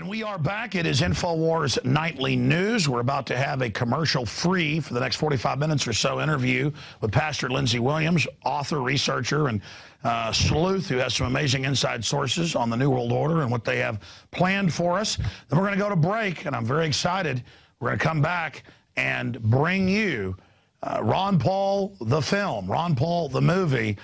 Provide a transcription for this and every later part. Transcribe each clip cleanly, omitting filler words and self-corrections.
And we are back. It is InfoWars Nightly News. We're about to have a commercial-free, for the next 45 minutes or so, interview with Pastor Lindsey Williams, author, researcher, and sleuth who has some amazing inside sources on the New World Order and what they have planned for us. Then we're going to go to break, and I'm very excited. We're going to come back and bring you Ron Paul, the film, Ron Paul, the movie,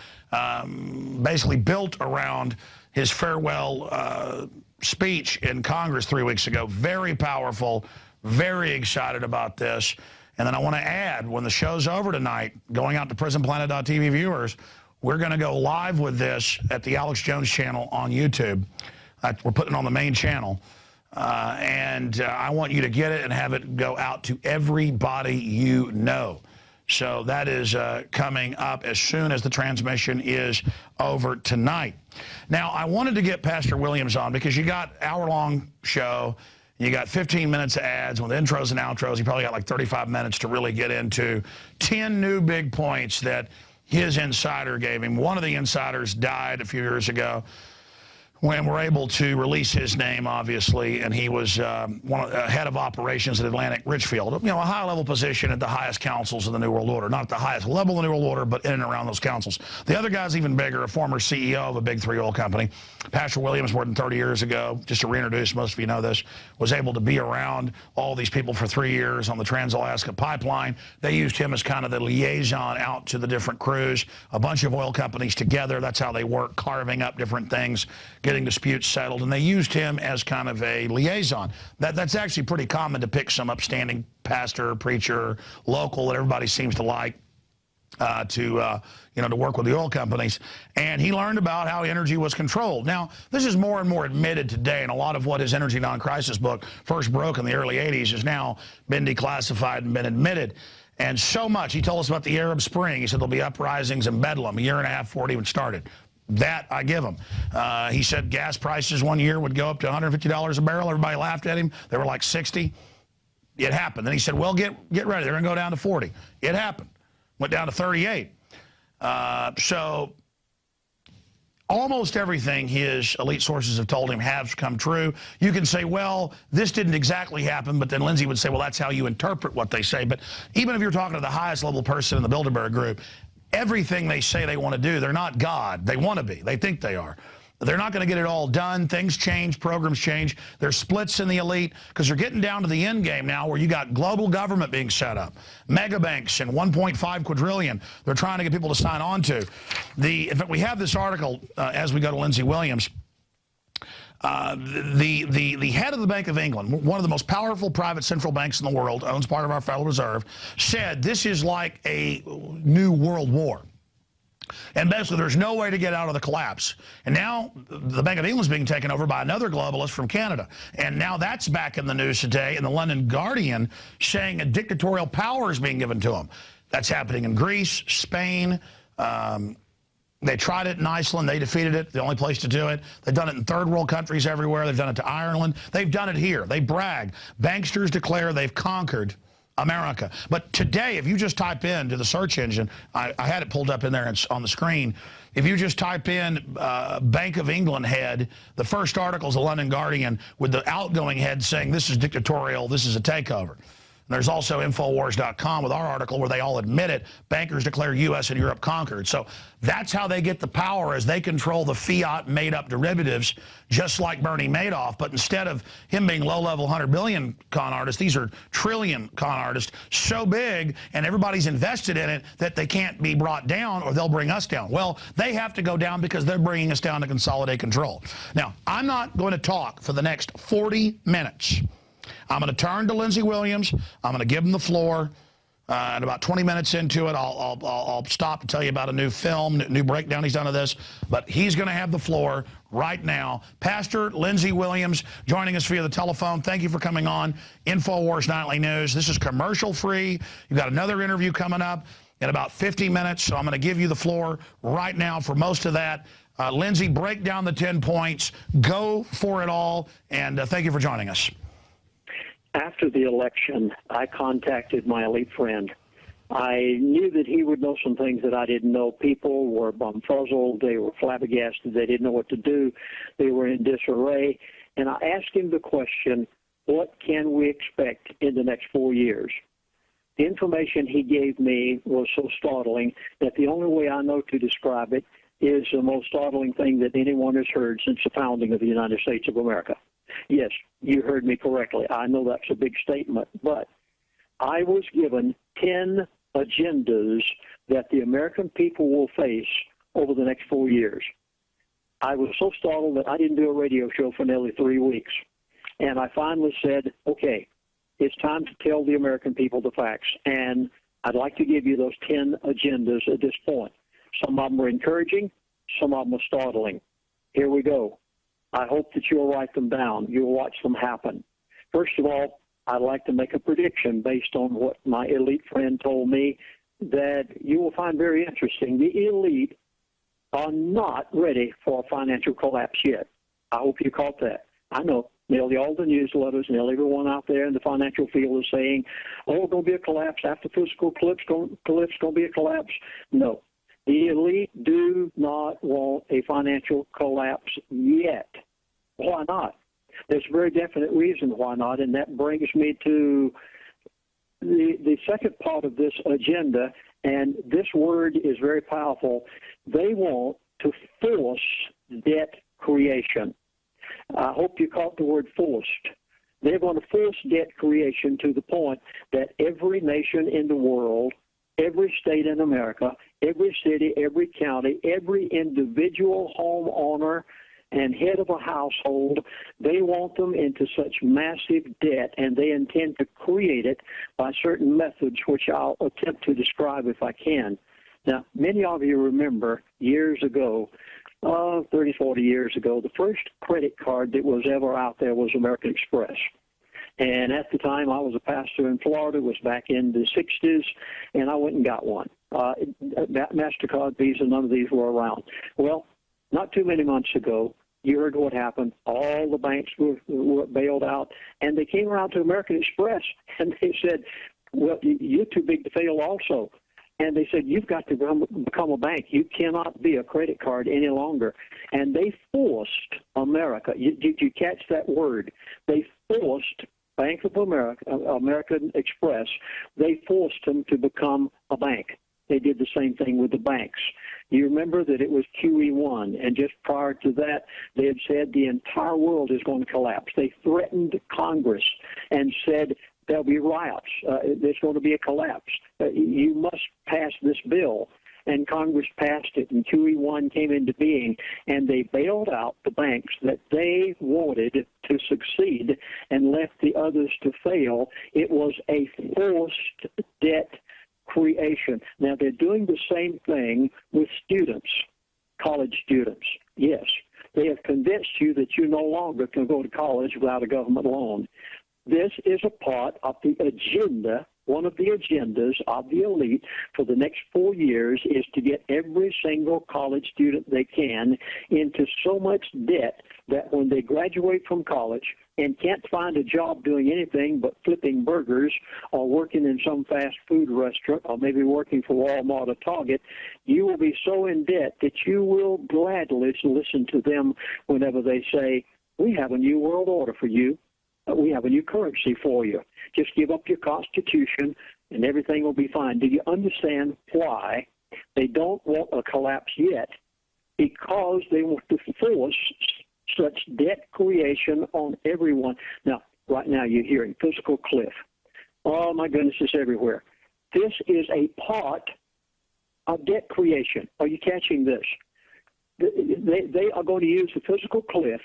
basically built around his farewell speech in Congress 3 weeks ago. Very powerful, very excited about this. And then I want to add, when the show's over tonight, going out to PrisonPlanet.tv viewers, we're going to go live with this at the Alex Jones channel on YouTube. We're putting it on the main channel. I want you to get it and have it go out to everybody you know. So that is coming up as soon as the transmission is over tonight. Now, I wanted to get Pastor Williams on because you got hour-long show, you got 15 minutes of ads with intros and outros. You probably got like 35 minutes to really get into 10 new big points that his insider gave him. One of the insiders died a few years ago when we're able to release his name, obviously, and he was head of operations at Atlantic Richfield, you know, a high-level position at the highest councils of the New World Order. Not at the highest level of the New World Order, but in and around those councils. The other guy's even bigger, a former CEO of a big 3 oil company. Pastor Williams, more than 30 years ago, just to reintroduce, most of you know this, was able to be around all these people for 3 years on the Trans-Alaska Pipeline. They used him as kind of the liaison out to the different crews, a bunch of oil companies together. That's how they work, carving up different things, getting disputes settled, and they used him as kind of a liaison. That's actually pretty common to pick some upstanding pastor, preacher, local that everybody seems to like to work with the oil companies. And he learned about how energy was controlled. Now, this is more and more admitted today, and a lot of what his Energy Non-Crisis book first broke in the early 80s has now been declassified and been admitted. And so much. He told us about the Arab Spring. He said there'll be uprisings in Bedlam a year and a half before it even started. That I give him. He said gas prices one year would go up to $150 a barrel. Everybody laughed at him. They were like 60. It happened. Then he said, well, get ready. They're going to go down to 40. It happened. Went down to 38. So almost everything his elite sources have told him has come true. You can say, well, this didn't exactly happen, but then Lindsey would say, well, that's how you interpret what they say. But even if you're talking to the highest level person in the Bilderberg group, everything they say they want to do, they're not God. They want to be. They think they are. They're not going to get it all done. Things change. Programs change. There's splits in the elite because they're getting down to the end game now where you got global government being set up, mega banks and 1.5 quadrillion they're trying to get people to sign on to. In fact, we have this article as we go to Lindsey Williams. The head of the Bank of England, one of the most powerful private central banks in the world, owns part of our Federal Reserve, said this is like a new world war. And basically, there's no way to get out of the collapse. And now the Bank of England is being taken over by another globalist from Canada. And now that's back in the news today in the London Guardian saying a dictatorial power is being given to them. That's happening in Greece, Spain. They tried it in Iceland. They defeated it. The only place to do it. They've done it in third world countries everywhere. They've done it to Ireland. They've done it here. They brag. Banksters declare they've conquered America. But today, if you just type into the search engine, I had it pulled up in there and on the screen. If you just type in Bank of England head, the first article is the London Guardian with the outgoing head saying this is dictatorial, this is a takeover. There's also Infowars.com with our article where they all admit it. Bankers declare U.S. and Europe conquered. So that's how they get the power, as they control the fiat made-up derivatives, just like Bernie Madoff. But instead of him being low-level 100 billion con artists, these are trillion con artists, so big, and everybody's invested in it that they can't be brought down or they'll bring us down. Well, they have to go down because they're bringing us down to consolidate control. Now, I'm not going to talk for the next 40 minutes. I'm going to turn to Lindsey Williams. I'm going to give him the floor. And about 20 minutes into it, I'll stop to tell you about a new film, new breakdown he's done of this. But he's going to have the floor right now. Pastor Lindsey Williams joining us via the telephone. Thank you for coming on InfoWars Nightly News. This is commercial-free. You've got another interview coming up in about 50 minutes, so I'm going to give you the floor right now for most of that. Lindsey, break down the 10 points. Go for it all, and thank you for joining us. After the election, I contacted my elite friend. I knew that he would know some things that I didn't know. People were bumfuzzled. They were flabbergasted. They didn't know what to do. They were in disarray. and I asked him the question, what can we expect in the next 4 years? The information he gave me was so startling that the only way I know to describe it is the most startling thing that anyone has heard since the founding of the United States of America. Yes, you heard me correctly. I know that's a big statement, but I was given 10 agendas that the American people will face over the next 4 years. I was so startled that I didn't do a radio show for nearly 3 weeks. And I finally said, okay, it's time to tell the American people the facts. And I'd like to give you those 10 agendas at this point. Some of them are encouraging, some of them are startling. Here we go. I hope that you'll write them down. You'll watch them happen. First of all, I'd like to make a prediction based on what my elite friend told me that you will find very interesting. The elite are not ready for a financial collapse yet. I hope you caught that. I know nearly all the newsletters, nearly everyone out there in the financial field is saying, oh, going to be a collapse. After physical cliff's going to be a collapse. No. The elite do not want a financial collapse yet. Why not? There's a very definite reason why not, and that brings me to the second part of this agenda, and this word is very powerful. They want to force debt creation. I hope you caught the word forced. They're going to force debt creation to the point that every nation in the world, every state in America, every city, every county, every individual homeowner and head of a household, they want them into such massive debt, and they intend to create it by certain methods, which I'll attempt to describe if I can. Now, many of you remember years ago, 30, 40 years ago, the first credit card that was ever out there was American Express. And at the time, I was a pastor in Florida. It was back in the 60s, and I went and got one. MasterCard, Visa, none of these were around. Well, not too many months ago, you heard what happened. All the banks were bailed out, and they came around to American Express, and they said, well, you're too big to fail also. And they said, you've got to become a bank. You cannot be a credit card any longer. And they forced America. Did you catch that word? They forced Bank of America, American Express, they forced them to become a bank. They did the same thing with the banks. You remember that it was QE1, and just prior to that, they had said the entire world is going to collapse. They threatened Congress and said there'll be riots. There's going to be a collapse. You must pass this bill. And Congress passed it, and QE1 came into being, and they bailed out the banks that they wanted to succeed and left the others to fail. It was a forced debt creation. Now, they're doing the same thing with students, college students. Yes, they have convinced you that you no longer can go to college without a government loan. This is a part of the agenda. One of the agendas of the elite for the next 4 years is to get every single college student they can into so much debt that when they graduate from college and can't find a job doing anything but flipping burgers or working in some fast food restaurant or maybe working for Walmart or Target, you will be so in debt that you will gladly listen to them whenever they say, we have a new world order for you. We have a new currency for you. Just give up your Constitution and everything will be fine. Do you understand why they don't want a collapse yet? Because they want to force such debt creation on everyone. Now, right now you're hearing physical cliff. Oh, my goodness, it's everywhere. This is a part of debt creation. Are you catching this? They are going to use the physical cliff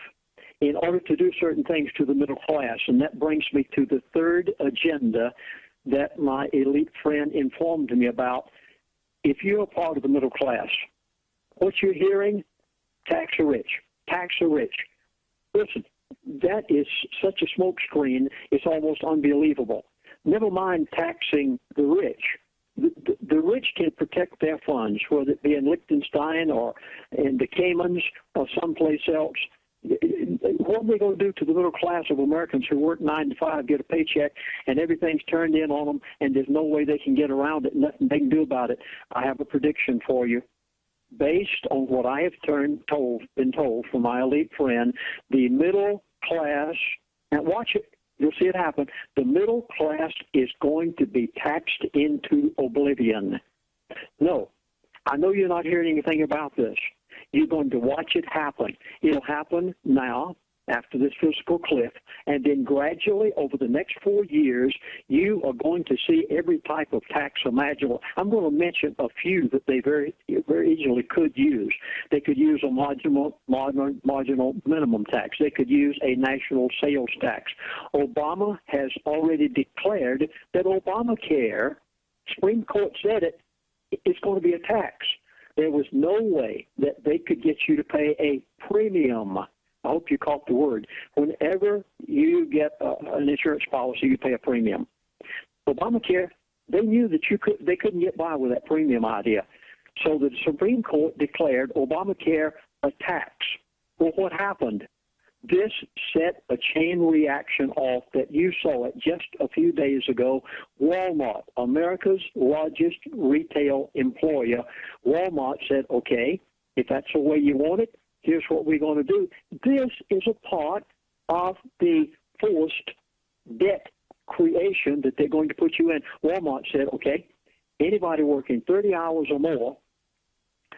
in order to do certain things to the middle class. And that brings me to the third agenda that my elite friend informed me about. If you're a part of the middle class, what you're hearing, tax the rich, tax the rich. Listen, that is such a smokescreen, it's almost unbelievable. Never mind taxing the rich. The rich can protect their funds, whether it be in Liechtenstein or in the Caymans or someplace else. What are they going to do to the middle class of Americans who work 9 to 5, get a paycheck, and everything's turned in on them, and there's no way they can get around it, nothing they can do about it? I have a prediction for you. Based on what I have been told from my elite friend, the middle class, and watch it, you'll see it happen, the middle class is going to be taxed into oblivion. No, I know you're not hearing anything about this. You're going to watch it happen. It'll happen now, after this fiscal cliff, and then gradually over the next 4 years, you are going to see every type of tax imaginable. I'm going to mention a few that they very, very easily could use. They could use a marginal minimum tax. They could use a national sales tax. Obama has already declared that Obamacare, Supreme Court said it, it's going to be a tax. There was no way that they could get you to pay a premium. I hope you caught the word. Whenever you get an insurance policy, you pay a premium. Obamacare, they knew that they couldn't get by with that premium idea. So the Supreme Court declared Obamacare a tax. Well, what happened? This set a chain reaction off that you saw it just a few days ago. Walmart, America's largest retail employer, Walmart said, okay, if that's the way you want it, here's what we're going to do. This is a part of the forced debt creation that they're going to put you in. Walmart said, okay, anybody working 30 hours or more,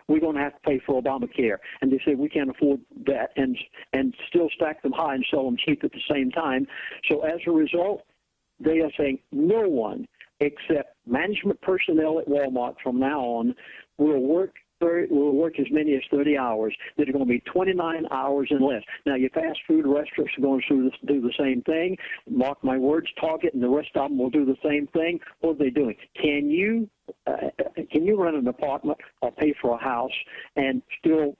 we're going to have to pay for Obamacare. And they said we can't afford that and still stack them high and sell them cheap at the same time. So as a result, they are saying no one except management personnel at Walmart from now on will work as many as 30 hours. That are going to be 29 hours and less. Now, your fast food restaurants are going to do the same thing. Mark my words, Target and the rest of them will do the same thing. What are they doing? Can you rent an apartment or pay for a house and still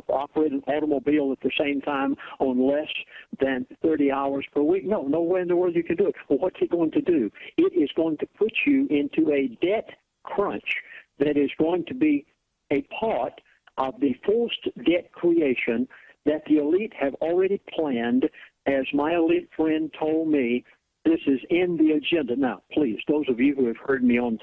operate an automobile at the same time on less than 30 hours per week? No way in the world you can do it. Well, what's it going to do? It is going to put you into a debt crunch that is going to be a part of the forced debt creation that the elite have already planned. As my elite friend told me, this is in the agenda. Now, please, those of you who have heard me on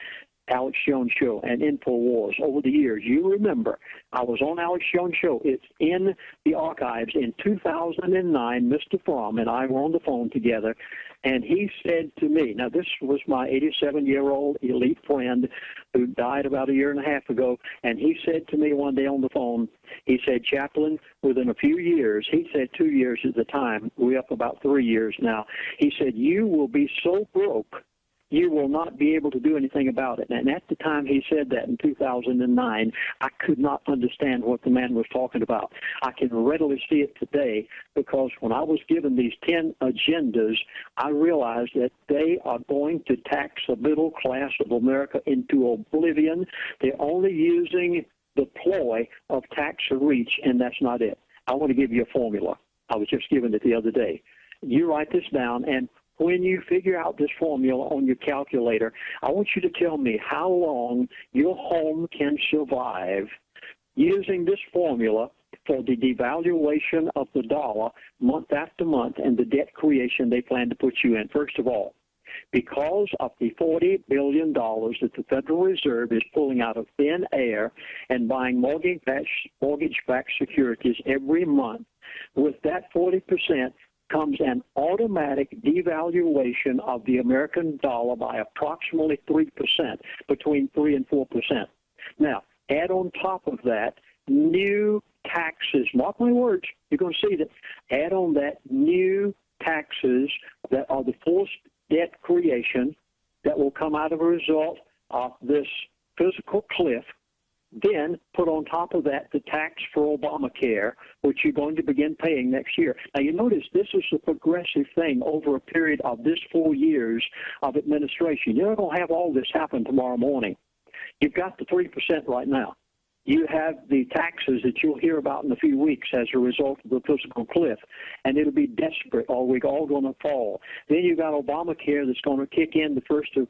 Alex Jones Show and InfoWars over the years, you remember I was on Alex Jones Show. It's in the archives. In 2009, Mr. Fromm and I were on the phone together, and he said to me, now this was my 87-year-old elite friend who died about a year and a half ago, and he said to me one day on the phone, he said, Chaplain, within a few years, he said 2 years at the time, we're up about 3 years now, he said, you will be so broke you will not be able to do anything about it. And at the time he said that in 2009, I could not understand what the man was talking about. I can readily see it today because when I was given these 10 agendas, I realized that they are going to tax the middle class of America into oblivion. They're only using the ploy of tax or reach, and that's not it. I want to give you a formula. I was just given it the other day. You write this down, and when you figure out this formula on your calculator, I want you to tell me how long your home can survive using this formula for the devaluation of the dollar month after month and the debt creation they plan to put you in. First of all, because of the $40 billion that the Federal Reserve is pulling out of thin air and buying mortgage-backed securities every month, with that 40%, comes an automatic devaluation of the American dollar by approximately 3%, between 3 and 4%. Now, add on top of that new taxes. Mark my words, you're going to see that. Add on that new taxes that are the forced debt creation that will come out of a result of this physical cliff. Then put on top of that the tax for Obamacare, which you're going to begin paying next year. Now, you notice this is a progressive thing over a period of this 4 years of administration. You're not going to have all this happen tomorrow morning. You've got the 3% right now. You have the taxes that you'll hear about in a few weeks as a result of the physical cliff, and it'll be desperate, or we're all going to fall. Then you've got Obamacare that's going to kick in the first of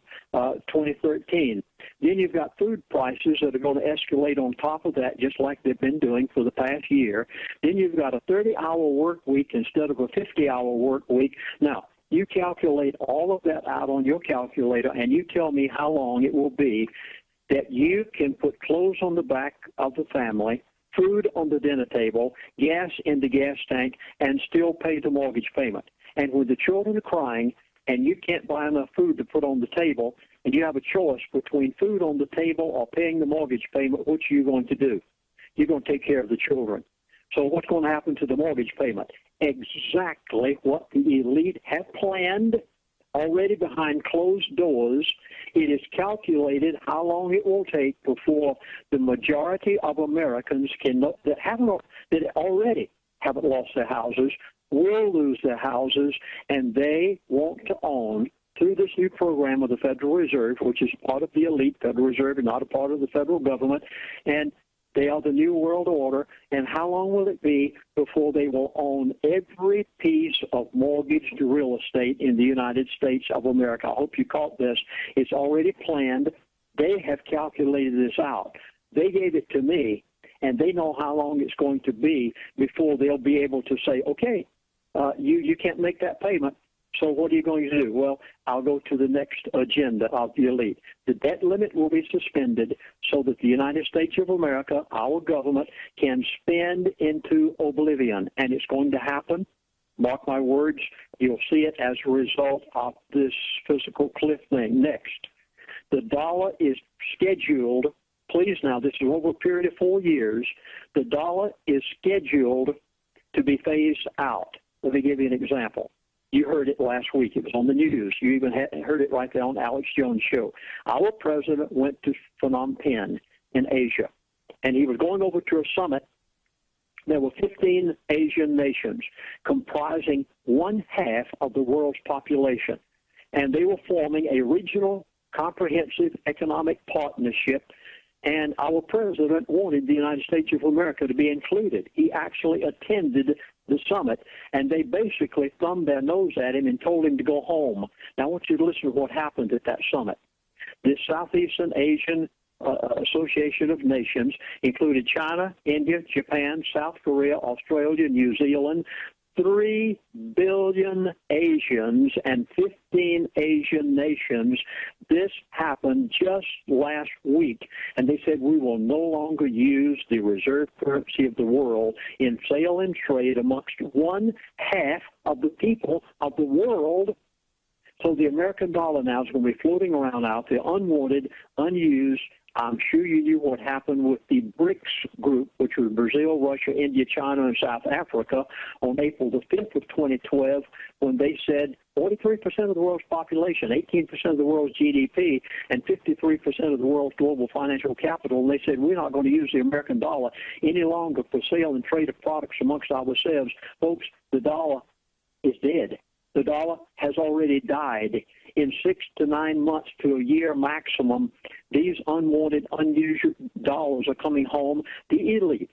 2013. Then you've got food prices that are going to escalate on top of that, just like they've been doing for the past year. Then you've got a 30-hour work week instead of a 50-hour work week. Now, you calculate all of that out on your calculator, and you tell me how long it will be that you can put clothes on the back of the family, food on the dinner table, gas in the gas tank, and still pay the mortgage payment. And when the children are crying and you can't buy enough food to put on the table, and you have a choice between food on the table or paying the mortgage payment, what are you going to do? You're going to take care of the children. So what's going to happen to the mortgage payment? Exactly what the elite have planned already behind closed doors. It is calculated how long it will take before the majority of Americans that already haven't lost their houses will lose their houses, and they want to own, through this new program of the Federal Reserve, which is part of the elite Federal Reserve and not a part of the federal government, and they are the New World Order. And how long will it be before they will own every piece of mortgaged real estate in the United States of America? I hope you caught this. It's already planned. They have calculated this out. They gave it to me, and they know how long it's going to be before they'll be able to say, okay, you can't make that payment. So what are you going to do? Well, I'll go to the next agenda of the elite. The debt limit will be suspended so that the United States of America, our government, can spend into oblivion. And it's going to happen. Mark my words, you'll see it as a result of this physical cliff thing. Next, the dollar is scheduled, please now, this is over a period of 4 years, the dollar is scheduled to be phased out. Let me give you an example. You heard it last week. It was on the news. You even heard it right there on Alex Jones' show. Our president went to Phnom Penh in Asia, and he was going over to a summit. There were 15 Asian nations comprising 1/2 of the world's population, and they were forming a regional comprehensive economic partnership, and our president wanted the United States of America to be included. He actually attended the summit, and they basically thumbed their nose at him and told him to go home. Now, I want you to listen to what happened at that summit. This Southeastern Asian Association of Nations included China, India, Japan, South Korea, Australia, New Zealand, 3 billion Asians and 15 Asian nations. This happened just last week, and they said we will no longer use the reserve currency of the world in sale and trade amongst 1/2 of the people of the world. So the American dollar now is going to be floating around out there, unwanted, unused. I'm sure you knew what happened with the BRICS group, which was Brazil, Russia, India, China, and South Africa, on April the 5th of 2012, when they said 43% of the world's population, 18% of the world's GDP, and 53% of the world's global financial capital. And they said, we're not going to use the American dollar any longer for sale and trade of products amongst ourselves. Folks, the dollar is dead. The dollar has already died. In 6 to 9 months to a year maximum, these unwanted, unusual dollars are coming home. The elite,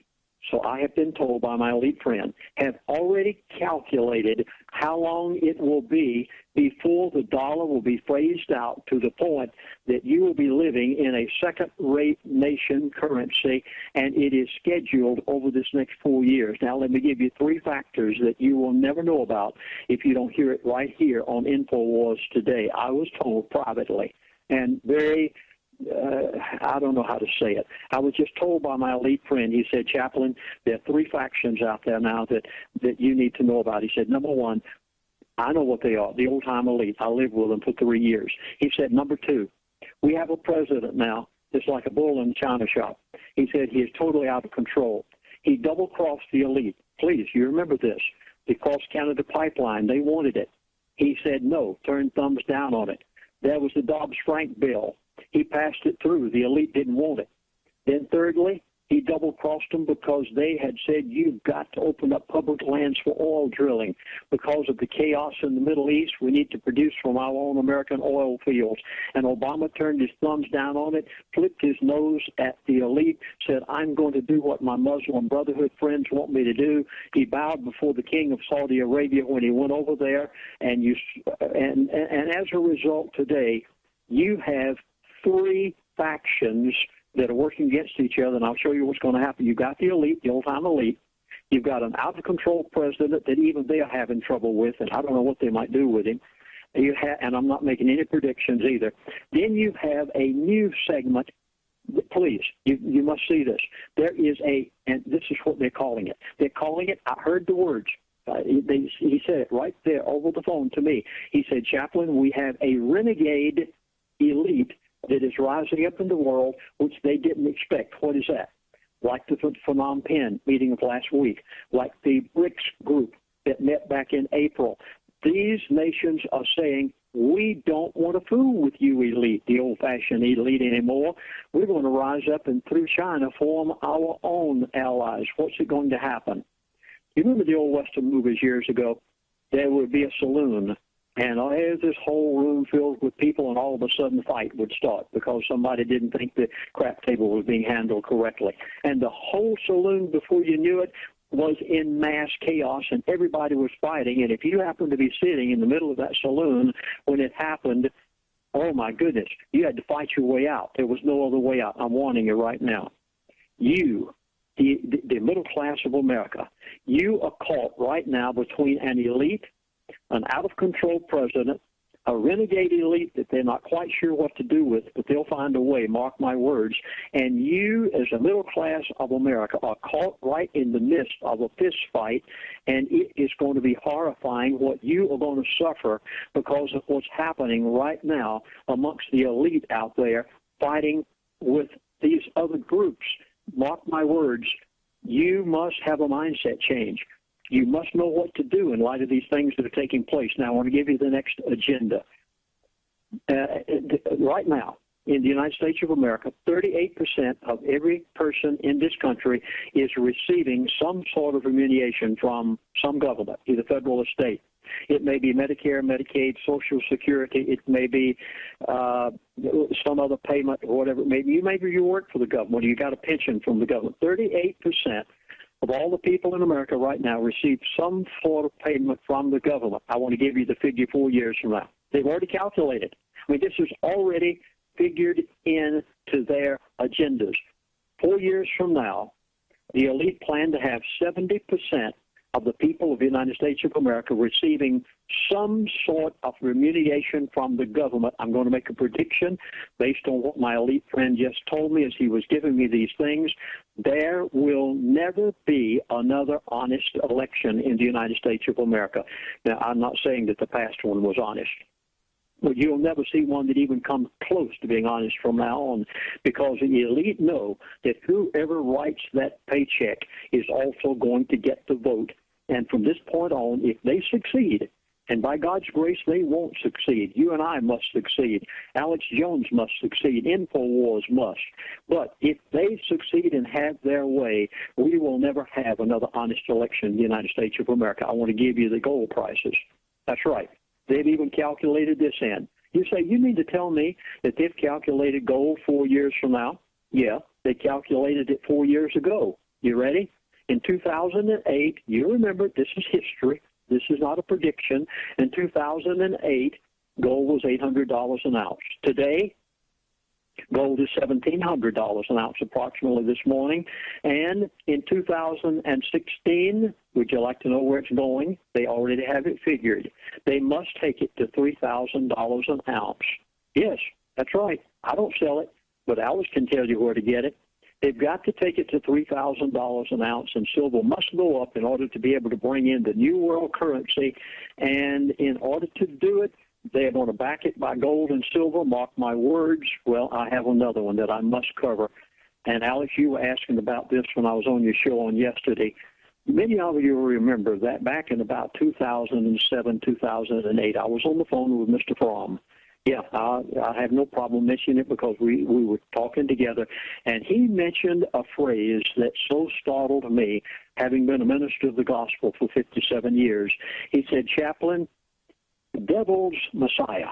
so I have been told by my elite friend, have already calculated how long it will be before the dollar will be phased out to the point that you will be living in a second-rate nation currency, and it is scheduled over this next 4 years. Now, let me give you 3 factors that you will never know about if you don't hear it right here on InfoWars today. I was told privately, and very I don't know how to say it. I was just told by my elite friend, he said, Chaplain, there are 3 factions out there now that you need to know about. He said, number 1, I know what they are, the old-time elite. I lived with them for 3 years. He said, number 2, we have a president now that's like a bull in a china shop. He said he is totally out of control. He double-crossed the elite. Please, you remember this. The Cross-Canada Pipeline, they wanted it. He said no, turned thumbs down on it. There was the Dobbs-Frank bill. He passed it through. The elite didn't want it. Then thirdly, he double-crossed them because they had said you've got to open up public lands for oil drilling. Because of the chaos in the Middle East, we need to produce from our own American oil fields. And Obama turned his thumbs down on it, flipped his nose at the elite, said, I'm going to do what my Muslim Brotherhood friends want me to do. He bowed before the king of Saudi Arabia when he went over there. And as a result today, you have 3 factions that are working against each other, and I'll show you what's going to happen. You've got the elite, the old-time elite. You've got an out-of-control president that even they're having trouble with, and I don't know what they might do with him. And I'm not making any predictions either. Then you have a new segment please, you must see this. There is and this is what they're calling it. They're calling it, I heard the words. He said it right there over the phone to me. He said, Chaplain, we have a renegade elite that is rising up in the world, which they didn't expect. What is that? Like the Phnom Penh meeting of last week, like the BRICS group that met back in April. These nations are saying, we don't want to fool with you, elite, the old-fashioned elite anymore. We're going to rise up and through China form our own allies. What's it going to happen? You remember the old Western movies years ago? There would be a saloon, and there's this whole room filled with people, and all of a sudden the fight would start because somebody didn't think the crap table was being handled correctly. And the whole saloon, before you knew it, was in mass chaos, and everybody was fighting. And if you happened to be sitting in the middle of that saloon when it happened, oh, my goodness, you had to fight your way out. There was no other way out. I'm warning you right now. You, the middle class of America, you are caught right now between an elite, an out-of-control president, a renegade elite that they're not quite sure what to do with, but they'll find a way, mark my words. And you, as a middle class of America, are caught right in the midst of a fist fight, and it is going to be horrifying what you are going to suffer because of what's happening right now amongst the elite out there fighting with these other groups. Mark my words, you must have a mindset change. You must know what to do in light of these things that are taking place. Now, I want to give you the next agenda. Right now, in the United States of America, 38% of every person in this country is receiving some sort of remuneration from some government, either federal or state. It may be Medicare, Medicaid, Social Security. It may be some other payment or whatever. Maybe you work for the government or you got a pension from the government. 38% of all the people in America right now receive some sort of payment from the government. I want to give you the figure 4 years from now. They've already calculated. I mean, this is already figured into their agendas. 4 years from now, the elite plan to have 70% of the people of the United States of America receiving some sort of remuneration from the government. I'm going to make a prediction based on what my elite friend just told me as he was giving me these things. There will never be another honest election in the United States of America. Now, I'm not saying that the past one was honest, but you'll never see one that even comes close to being honest from now on, because the elite know that whoever writes that paycheck is also going to get the vote. And from this point on, if they succeed, and by God's grace, they won't succeed. You and I must succeed. Alex Jones must succeed. InfoWars must. But if they succeed and have their way, we will never have another honest election in the United States of America. I want to give you the gold prices. That's right. They've even calculated this in. You say, you mean to tell me that they've calculated gold 4 years from now? Yeah, they calculated it 4 years ago. You ready? In 2008, you remember, this is history. This is not a prediction. In 2008, gold was $800 an ounce. Today, gold is $1,700 an ounce approximately this morning. And in 2016, would you like to know where it's going? They already have it figured. They must take it to $3,000 an ounce. Yes, that's right. I don't sell it, but Alice can tell you where to get it. They've got to take it to $3,000 an ounce, and silver must go up in order to be able to bring in the new world currency. And in order to do it, they're going to back it by gold and silver. Mark my words. Well, I have another one that I must cover. And, Alex, you were asking about this when I was on your show on yesterday. Many of you will remember that back in about 2007, 2008, I was on the phone with Mr. Fromm. Yeah, I have no problem mentioning it because we were talking together, and he mentioned a phrase that so startled me, having been a minister of the gospel for 57 years. He said, Chaplain, the devil's Messiah.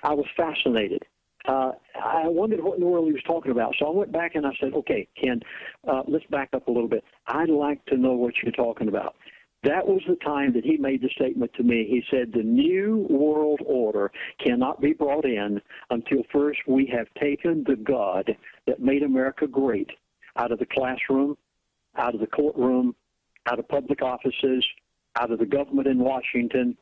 I was fascinated. I wondered what in the world he was talking about. So I went back and I said, okay, Ken, let's back up a little bit. I'd like to know what you're talking about. That was the time that he made the statement to me. He said, the new world order cannot be brought in until first we have taken the God that made America great out of the classroom, out of the courtroom, out of public offices, out of the government in Washington,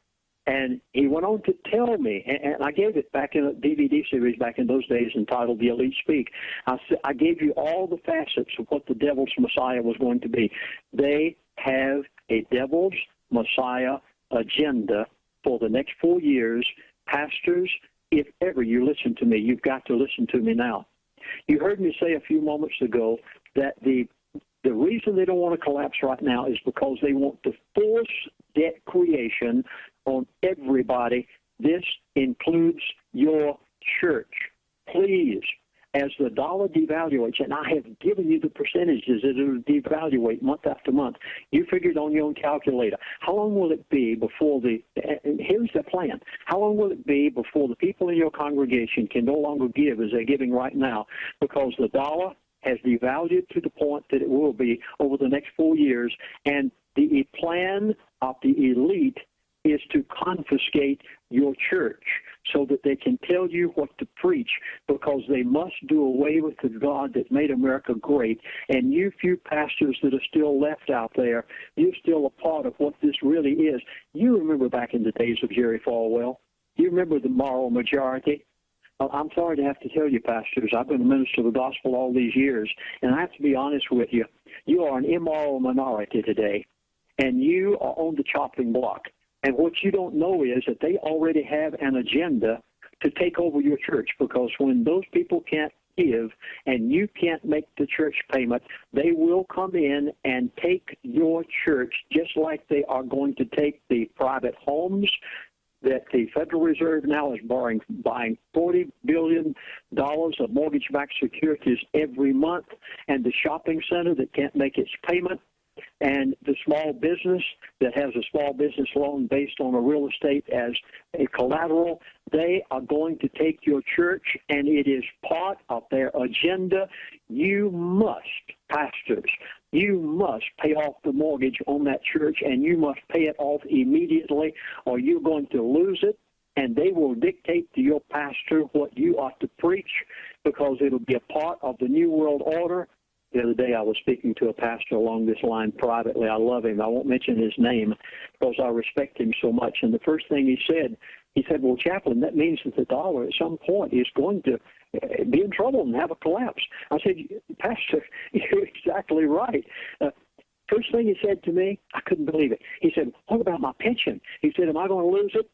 And he went on to tell me, and I gave it back in a DVD series back in those days entitled The Elite Speak. I gave you all the facets of what the devil's Messiah was going to be. They have a devil's Messiah agenda for the next 4 years. Pastors, if ever you listen to me, you've got to listen to me now. You heard me say a few moments ago that the reason they don't want to collapse right now is because they want to force debt creation on everybody. This includes your church. Please, as the dollar devaluates, and I have given you the percentages that it will devaluate month after month, you figured on your own calculator. How long will it be before and here's the plan, how long will it be before the people in your congregation can no longer give as they're giving right now, because the dollar has devalued to the point that it will be over the next 4 years, and the plan of the elite is to confiscate your church so that they can tell you what to preach, because they must do away with the God that made America great. And you few pastors that are still left out there, you're still a part of what this really is. You remember back in the days of Jerry Falwell. You remember the moral majority. I'm sorry to have to tell you, pastors, I've been a minister of the gospel all these years, and I have to be honest with you. You are an immoral minority today, and you are on the chopping block. And what you don't know is that they already have an agenda to take over your church, because when those people can't give and you can't make the church payment, they will come in and take your church, just like they are going to take the private homes that the Federal Reserve now is buying $40 billion of mortgage-backed securities every month, and the shopping center that can't make its payment, and the small business that has a small business loan based on a real estate as a collateral. They are going to take your church, and it is part of their agenda. You must, pastors, you must pay off the mortgage on that church, and you must pay it off immediately, or you're going to lose it, and they will dictate to your pastor what you ought to preach, because it'll be a part of the New World Order. The other day I was speaking to a pastor along this line privately. I love him. I won't mention his name because I respect him so much. And the first thing he said, well, Chaplain, that means that the dollar at some point is going to be in trouble and have a collapse. I said, Pastor, you're exactly right. First thing he said to me, I couldn't believe it. He said, what about my pension? He said, am I going to lose it?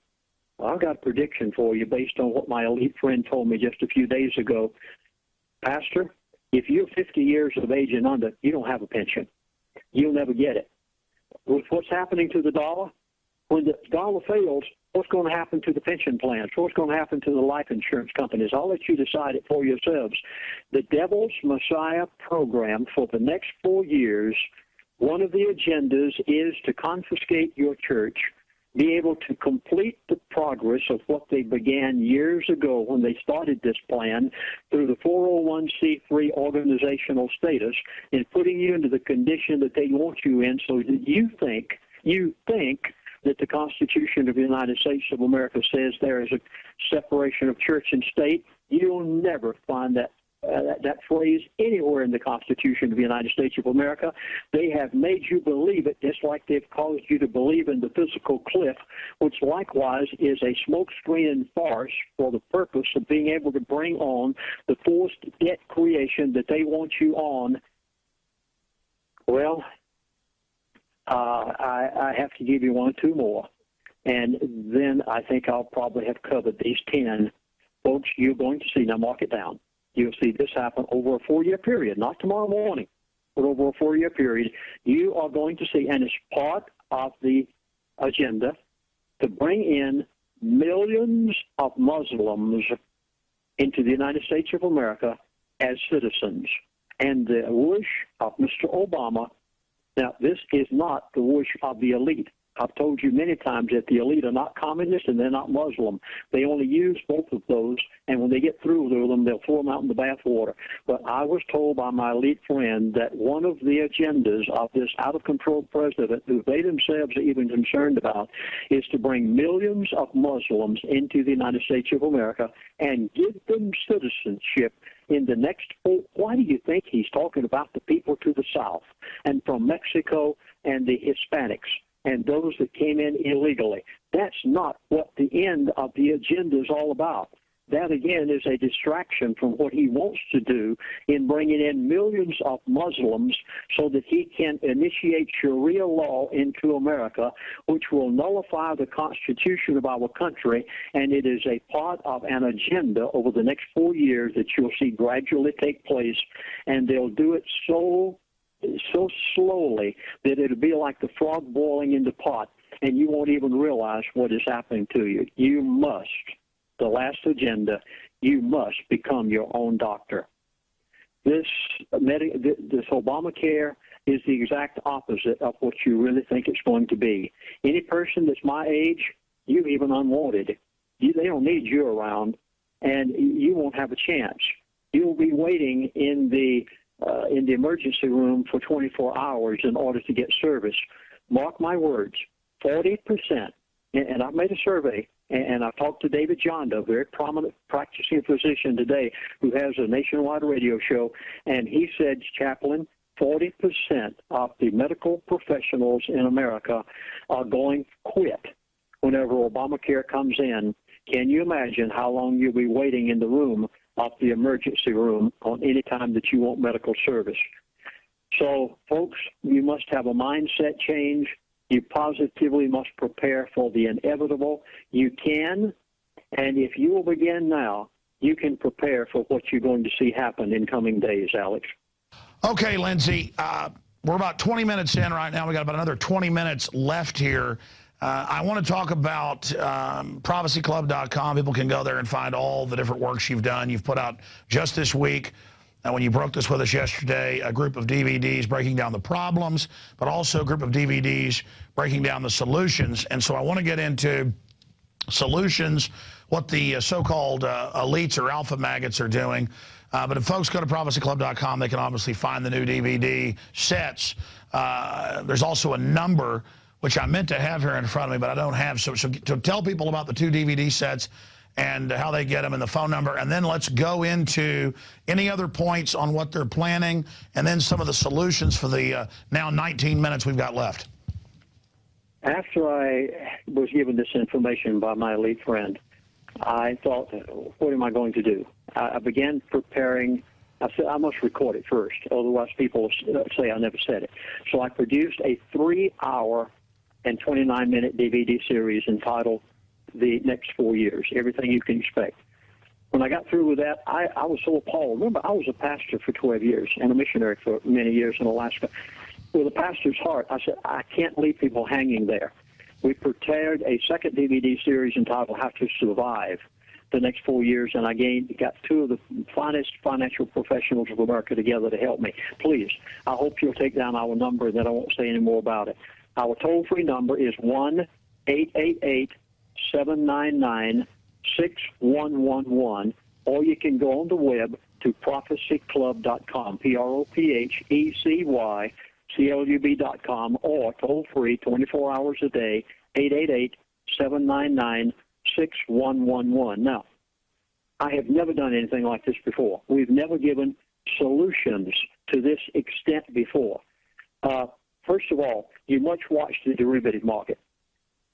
Well, I've got a prediction for you based on what my elite friend told me just a few days ago. Pastor, if you're 50 years of age and under, you don't have a pension. You'll never get it. With what's happening to the dollar, when the dollar fails, what's going to happen to the pension plans? What's going to happen to the life insurance companies? I'll let you decide it for yourselves. The Devil's Messiah program for the next 4 years, one of the agendas is to confiscate your church, be able to complete the progress of what they began years ago when they started this plan through the 401c3 organizational status, and putting you into the condition that they want you in, so that you think that the Constitution of the United States of America says there is a separation of church and state. You'll never find that phrase anywhere in the Constitution of the United States of America. They have made you believe it, just like they've caused you to believe in the physical cliff, which likewise is a smokescreen and farce for the purpose of being able to bring on the forced debt creation that they want you on. Well, I have to give you 1 or 2 more, and then I think I'll probably have covered these 10. Folks, you're going to see, now mark it down, you'll see this happen over a 4-year period, not tomorrow morning, but over a 4-year period. You are going to see, and it's part of the agenda, to bring in millions of Muslims into the United States of America as citizens. And the wish of Mr. Obama, now this is not the wish of the elite. I've told you many times that the elite are not communist and they're not Muslim. They only use both of those, and when they get through with them, they'll throw them out in the bathwater. But I was told by my elite friend that one of the agendas of this out-of-control president, who they themselves are even concerned about, is to bring millions of Muslims into the United States of America and give them citizenship in the next 4. Why do you think he's talking about the people to the south and from Mexico and the Hispanics and those that came in illegally? That's not what the end of the agenda is all about. That, again, is a distraction from what he wants to do in bringing in millions of Muslims so that he can initiate Sharia law into America, which will nullify the Constitution of our country, and it is a part of an agenda over the next 4 years that you'll see gradually take place, and they'll do it so slowly that it'll be like the frog boiling in the pot, and you won't even realize what is happening to you. You must. The last agenda, you must become your own doctor. This Obamacare is the exact opposite of what you really think it's going to be. Any person that's my age, you're even unwanted. They don't need you around, and you won't have a chance. You'll be waiting in the emergency room for 24 hours in order to get service. Mark my words, 40%, and I've made a survey, and I talked to David Jonda, a very prominent practicing physician today who has a nationwide radio show, and he said, Chaplain, 40% of the medical professionals in America are going to quit whenever Obamacare comes in. Can you imagine how long you'll be waiting in the room of the emergency room on any time that you want medical service? So, folks, you must have a mindset change. You positively must prepare for the inevitable. You can, and if you will begin now, you can prepare for what you're going to see happen in coming days, Alex. Okay, Lindsey, we're about 20 minutes in right now. We got about another 20 minutes left here. I want to talk about prophecyclub.com. People can go there and find all the different works you've done. You've put out just this week, when you broke this with us yesterday, a group of DVDs breaking down the problems, but also a group of DVDs breaking down the solutions. And so I want to get into solutions, what the so-called elites or alpha maggots are doing. But if folks go to prophecyclub.com, they can obviously find the new DVD sets. There's also a number, which I meant to have here in front of me, but I don't have. So to tell people about the 2 DVD sets and how they get them and the phone number, and then let's go into any other points on what they're planning, and then some of the solutions for the now 19 minutes we've got left. After I was given this information by my elite friend, I thought, what am I going to do? I began preparing. I said, I must record it first, otherwise people say I never said it. So I produced a 3-hour and 29-minute DVD series entitled The Next 4 Years, Everything You Can Expect. When I got through with that, I was so appalled. Remember, I was a pastor for 12 years and a missionary for many years in Alaska. With a pastor's heart, I said, I can't leave people hanging there. We prepared a second DVD series entitled How to Survive the Next 4 Years, and I got 2 of the finest financial professionals of America together to help me. Please, I hope you'll take down our number, and then I won't say any more about it. Our toll-free number is 1-888-799-6111, or you can go on the web to prophecyclub.com, PROPHECYCLUB.com, or toll-free 24 hours a day, 888-799-6111. Now, I have never done anything like this before. We've never given solutions to this extent before. First of all, you must watch the derivative market.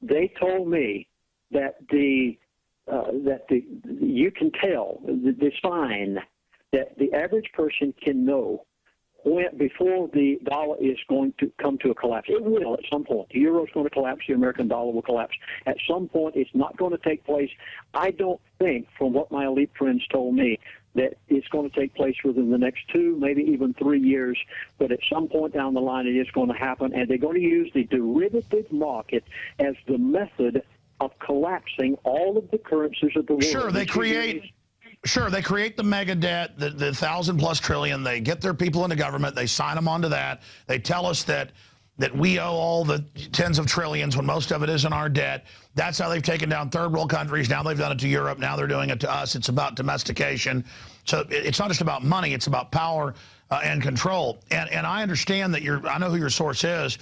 They told me that you can tell the sign that the average person can know before the dollar is going to come to a collapse. It will at some point. The euro is going to collapse. The American dollar will collapse. At some point, it's not going to take place. I don't think, from what my elite friends told me, that it's going to take place within the next 2, maybe even 3 years. But at some point down the line, it is going to happen. And they're going to use the derivative market as the method of collapsing all of the currencies of the world. Sure, they create the mega debt, the 1,000+ trillion. They get their people into government. They sign them onto that. They tell us that we owe all the tens of trillions when most of it isn't our debt. That's how they've taken down third world countries. Now they've done it to Europe. Now they're doing it to us. It's about domestication. So it's not just about money. It's about power and control. And I understand that I know who your source is.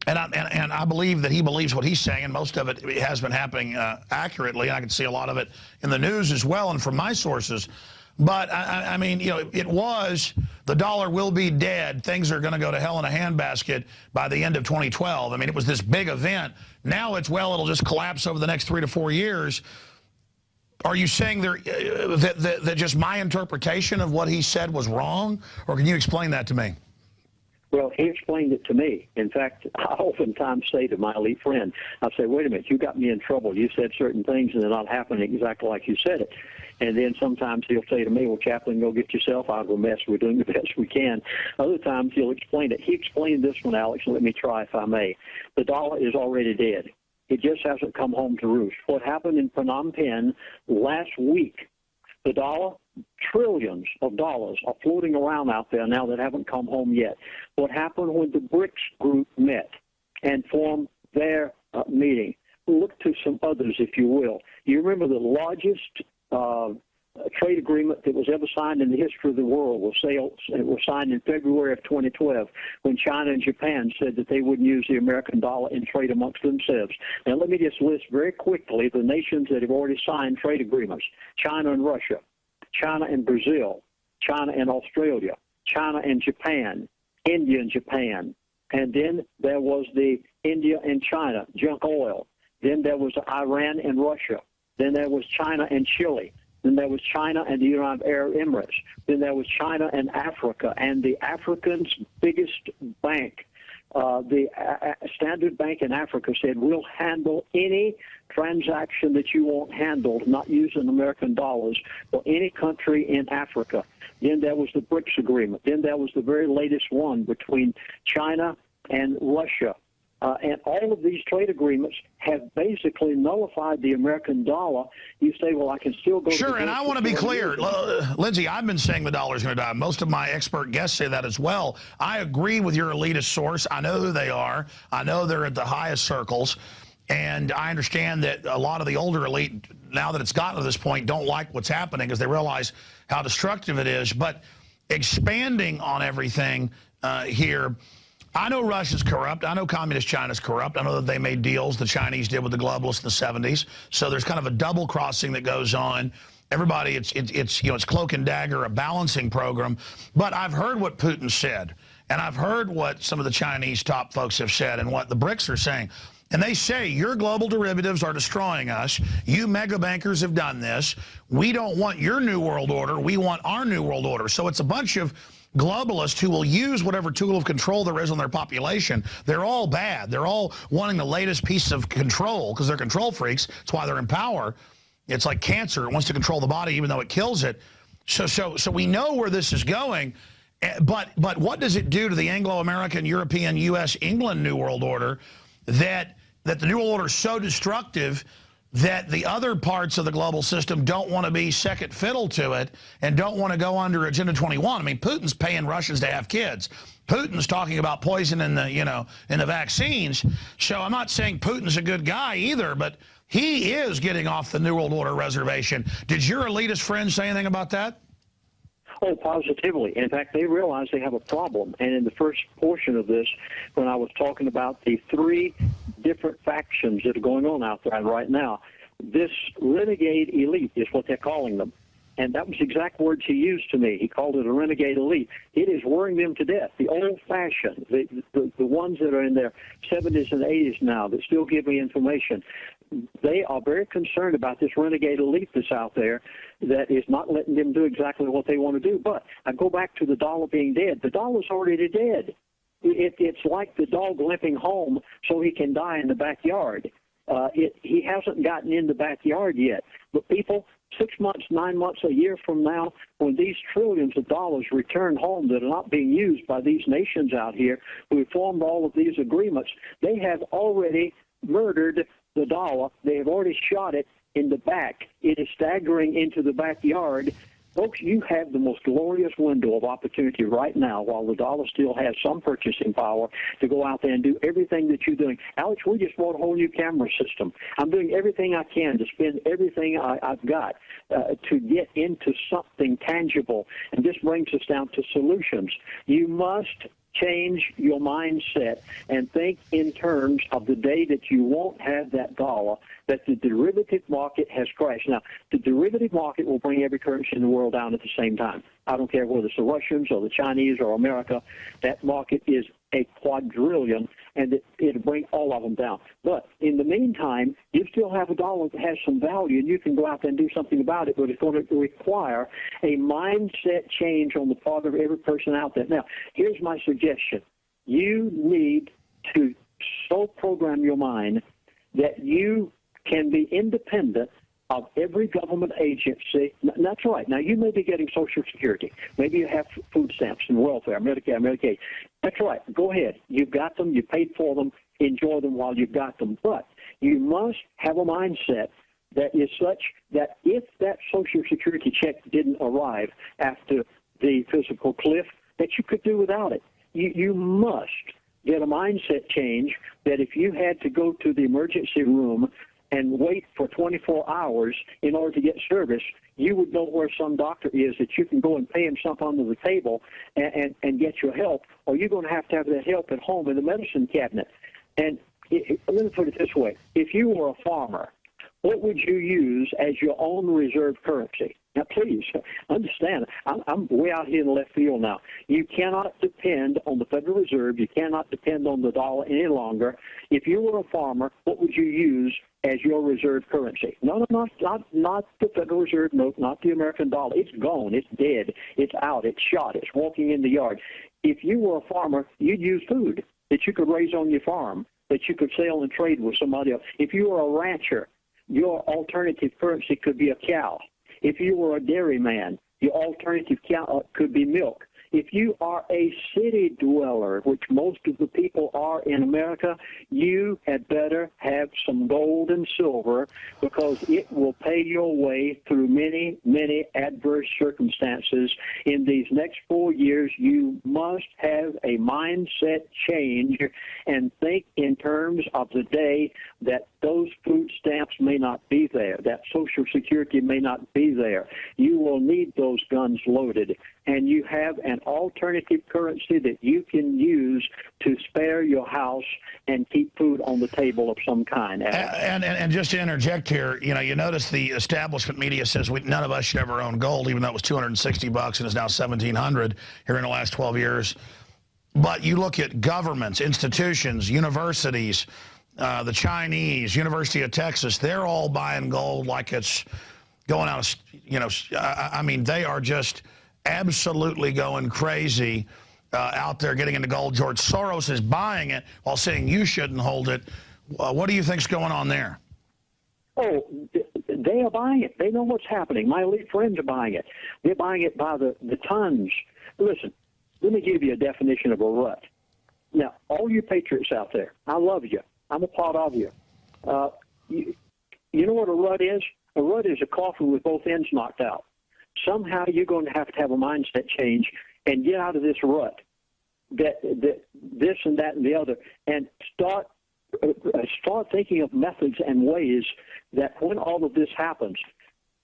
And I believe that he believes what he's saying, and most of it has been happening accurately. And I can see a lot of it in the news as well and from my sources. But, I mean, you know, it was the dollar will be dead. Things are going to go to hell in a handbasket by the end of 2012. I mean, it was this big event. Now it's, well, it'll just collapse over the next 3 to 4 years. Are you saying there, that just my interpretation of what he said was wrong? Or can you explain that to me? Well, he explained it to me. In fact, I oftentimes say to my elite friend, I say, wait a minute, you got me in trouble. You said certain things and they're not happening exactly like you said it. And then sometimes he'll say to me, well, Chaplain, go get yourself out of a mess. We're doing the best we can. Other times he'll explain it. He explained this one, Alex, and let me try if I may. The dollar is already dead. It just hasn't come home to roost. What happened in Phnom Penh last week, the dollar, trillions of dollars are floating around out there now that haven't come home yet. What happened when the BRICS group met and formed their meeting? Look to some others, if you will. You remember the largest trade agreement that was ever signed in the history of the world was signed in February of 2012 when China and Japan said that they wouldn't use the American dollar in trade amongst themselves. Now, let me just list very quickly the nations that have already signed trade agreements: China and Russia, China and Brazil, China and Australia, China and Japan, India and Japan. And then there was the India and China, junk oil. Then there was Iran and Russia. Then there was China and Chile. Then there was China and the United Arab Emirates. Then there was China and Africa. And the Africans' biggest bank, the Standard Bank in Africa, said, we'll handle any transaction that you want handled, not using American dollars, for any country in Africa. Then there was the BRICS agreement. Then there was the very latest one between China and Russia. And all of these trade agreements have basically nullified the American dollar. You say, well, I can still go. Sure, and I want to be clear. Lindsey, I've been saying the dollar's going to die. Most of my expert guests say that as well. I agree with your elitist source. I know who they are. I know they're at the highest circles. And I understand that a lot of the older elite, now that it's gotten to this point, don't like what's happening because they realize how destructive it is. But expanding on everything here, I know Russia's corrupt. I know Communist China's corrupt. I know that they made deals the Chinese did with the globalists in the 70s. So there's kind of a double crossing that goes on. Everybody, it's cloak and dagger, a balancing program. But I've heard what Putin said, and I've heard what some of the Chinese top folks have said and what the BRICS are saying. And they say, your global derivatives are destroying us. You mega bankers have done this. We don't want your new world order. We want our new world order. So it's a bunch of globalists who will use whatever tool of control there is on their population. They're all bad. They're all wanting the latest piece of control because they're control freaks. That's why they're in power. It's like cancer. It wants to control the body even though it kills it. So we know where this is going. But what does it do to the Anglo-American, European, U.S., England New World Order that the New World Order is so destructive that the other parts of the global system don't want to be second fiddle to it and don't want to go under Agenda 21. I mean, Putin's paying Russians to have kids. Putin's talking about poison in the, in the vaccines. So I'm not saying Putin's a good guy either, but he is getting off the New World Order reservation. Did your elitist friends say anything about that? Oh, positively. In fact, they realize they have a problem. And in the first portion of this, when I was talking about the 3 different factions that are going on out there right now, this renegade elite is what they're calling them. And that was the exact words he used to me. He called it a renegade elite. It is worrying them to death. The old-fashioned, the ones that are in their 70s and 80s now that still give me information, they are very concerned about this renegade elite that's out there that is not letting them do exactly what they want to do. But I go back to the dollar being dead. The dollar's already dead. It's like the dog limping home so he can die in the backyard. He hasn't gotten in the backyard yet. But people, 6 months, 9 months, a year from now, when these trillions of dollars return home that are not being used by these nations out here who formed all of these agreements, they have already murdered the dollar. They have already shot it in the back. It is staggering into the backyard. Folks, you have the most glorious window of opportunity right now while the dollar still has some purchasing power to go out there and do everything that you're doing. Alex, we just bought a whole new camera system. I'm doing everything I can to spend everything I've got to get into something tangible. And this brings us down to solutions. You must change your mindset and think in terms of the day that you won't have that dollar, that the derivative market has crashed. Now, the derivative market will bring every currency in the world down at the same time. I don't care whether it's the Russians or the Chinese or America. That market is a quadrillion, and it'll bring all of them down. But in the meantime, you still have a dollar that has some value, and you can go out there and do something about it, but it's going to require a mindset change on the part of every person out there. Now, here's my suggestion. You need to so program your mind that you can be independent of every government agency. That's right. Now, you may be getting Social Security. Maybe you have food stamps and welfare, Medicare, Medicaid. That's right. Go ahead. You've got them. You paid for them. Enjoy them while you've got them. But you must have a mindset that is such that if that Social Security check didn't arrive after the physical cliff, that you could do without it. You must get a mindset change that if you had to go to the emergency room and wait for 24 hours in order to get service, you would know where some doctor is that you can go and pay him something under the table and get your help, or you're going to have that help at home in the medicine cabinet. And let me put it this way. If you were a farmer, what would you use as your own reserve currency? Now, please understand, I'm way out here in the left field now. You cannot depend on the Federal Reserve. You cannot depend on the dollar any longer. If you were a farmer, what would you use as your reserve currency? No, not the Federal Reserve note, not the American dollar. It's gone. It's dead. It's out. It's shot. It's walking in the yard. If you were a farmer, you'd use food that you could raise on your farm, that you could sell and trade with somebody else. If you were a rancher, your alternative currency could be a cow. If you were a dairyman, your alternative could be milk. If you are a city dweller, which most of the people are in America, you had better have some gold and silver, because it will pay your way through many, many adverse circumstances. In these next 4 years, you must have a mindset change and think in terms of the day that those food stamps may not be there, that Social Security may not be there. You will need those guns loaded, and you have an alternative currency that you can use to spare your house and keep food on the table of some kind. And just to interject here, you notice the establishment media says none of us should ever own gold, even though it was $260 and is now $1,700 here in the last 12 years. But you look at governments, institutions, universities, the Chinese, University of Texas, they're all buying gold like it's going out of, I mean, they are just absolutely going crazy out there getting into gold. George Soros is buying it while saying you shouldn't hold it. What do you think's going on there? Oh, they are buying it. They know what's happening. My elite friends are buying it. They're buying it by the tons. Listen, let me give you a definition of a rut. Now, all you patriots out there, I love you. I'm a part of you. You know what a rut is? A rut is a coffin with both ends knocked out. Somehow you're going to have a mindset change and get out of this rut, that this and that and the other, and start thinking of methods and ways that when all of this happens,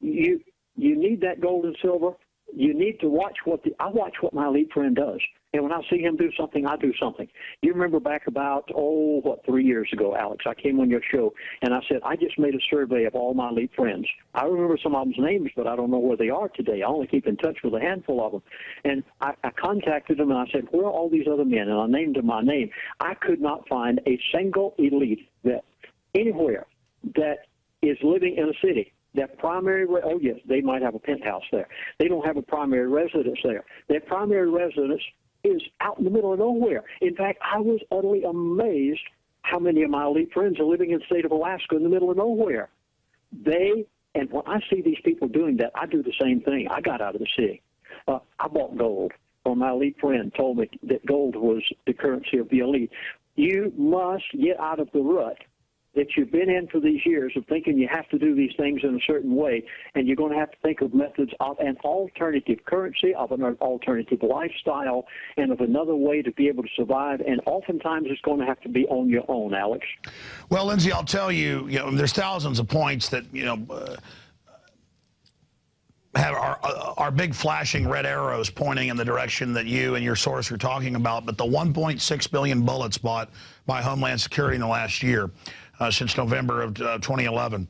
you need that gold and silver. You need to watch I watch what my elite friend does. And when I see him do something, I do something. You remember back about, 3 years ago, Alex, I came on your show, and I said, I just made a survey of all my elite friends. I remember some of them's names, but I don't know where they are today. I only keep in touch with a handful of them. And I contacted them, and I said, where are all these other men? And I named them my name. I could not find a single elite that anywhere that is living in a city. Their primary, yes, they might have a penthouse there. They don't have a primary residence there. Their primary residence is out in the middle of nowhere. In fact, I was utterly amazed how many of my elite friends are living in the state of Alaska in the middle of nowhere. And when I see these people doing that, I do the same thing. I got out of the city. I bought gold, or my elite friend told me that gold was the currency of the elite. You must get out of the rut that you've been in for these years of thinking you have to do these things in a certain way, and you're going to have to think of methods of an alternative currency, of an alternative lifestyle, and of another way to be able to survive, and oftentimes it's going to have to be on your own, Alex. Well, Lindsey, I'll tell you, there's thousands of points that, have our big flashing red arrows pointing in the direction that you and your source are talking about, but the 1.6 billion bullets bought by Homeland Security in the last year, since November of 2011,